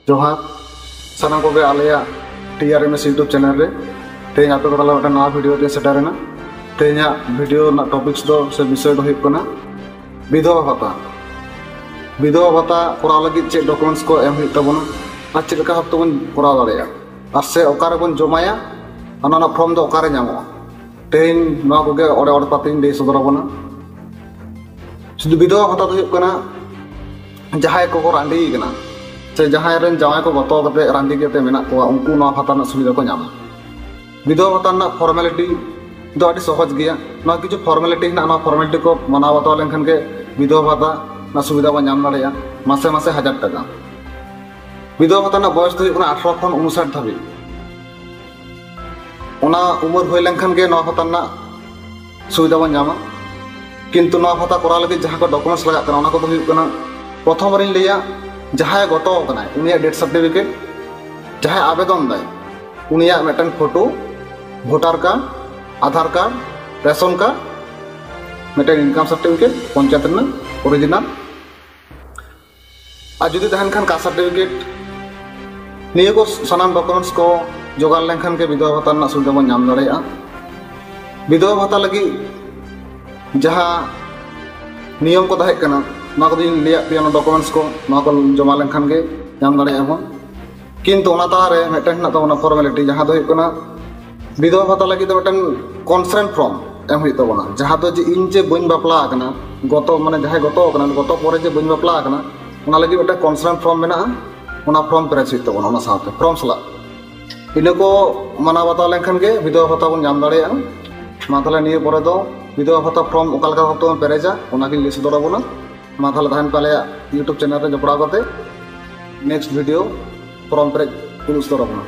जोहार सानाम को Alia TRMS YouTube channel रे तेज आपे को नवा वीडियो दे सेटरना तेज वीडियो टॉपिक्स दो से विषय दो होना विधवा भाता करा लगी चे डॉक्यूमेंट्स को एम तबना और चेका हफ्ते बन करा दाड़े और से ओकारे बन जमाया अना फॉर्म दो ओकारे नामो तेज नवा को ओडे ओडे पाती दे सदरबना शुद्ध विधवा भाता तो होना जहां को रांडी कना से जहां रेन जावाय को गतो कते रांडी केते मेना को उनको नवा भाता ना सुविधा को नाम विधवा भाता ना फॉर्मेलिटी दो अति सहज गया ना किछु फॉर्मेलिटी ना फॉर्मेलिटी को मना बातो लेनखन के विधवा भाता ना सुविधा को नाम दाड़िया मासे मासे 1000 टाका विधवा भाता ना बयस तो 18 खन 59 धाबी ओना उमर होय लेनखन के नवा भाता ना सुविधा को नामा किंतु नवा भाता करा लगे जहां को डॉक्यूमेंट्स लगा कना ओना को तो हुई कना प्रथम बार लिया जहां गतो कना उनिया डेथ सर्टिफिकेट जहां आवेदन दाय उनिया मेटन photo voter card Aadhaar card ration card मेटन इनकम सर्टिफिकेट पंचायत ना ओरिजिनल आ जुदी तहन खान कास्ट सर्टिफिकेट निये को सनाम डॉक्यूमेंट्स को जोगाड़ लेनखान के विधवा भाता ना सुविधा बन नाम दाड़ेया विधवा भाता लगी जहां नियम को तहे कना ना को दिन लिया पियानो डॉक्यूमेंट्स को ना को जमा लेनखान के नाम दाड़ेया हो किंतु ओना तारे मेटन ना तो ओना फॉर्मेलिटी जहां दो होना विधवा भाता लगी तो मेटन कॉन्सेंट फॉर्म एम हुई तबना जहां तो जे इन जे बइन बापला कना गतो माने जहां गतो कना गतो परे जे बइन बापला कना ओना लगी मेटन कॉन्सेंट फॉर्म मेना ओना फॉर्म पेरेज हुई तबना ओना साथे फॉर्म सला इने को मना बाता लेनखान के विधवा भाता बन नाम दाड़ेया मा ताले निये परे दो विधवा भाता फॉर्म ओकालका भाता पेरेजा ओना के लिस्ट दरबना मा ताले तहन पाले यूट्यूब चैनल रे जपड़ा करते नेक्स्ट वीडियो फॉर्म पेरेज पुलिस दरबना।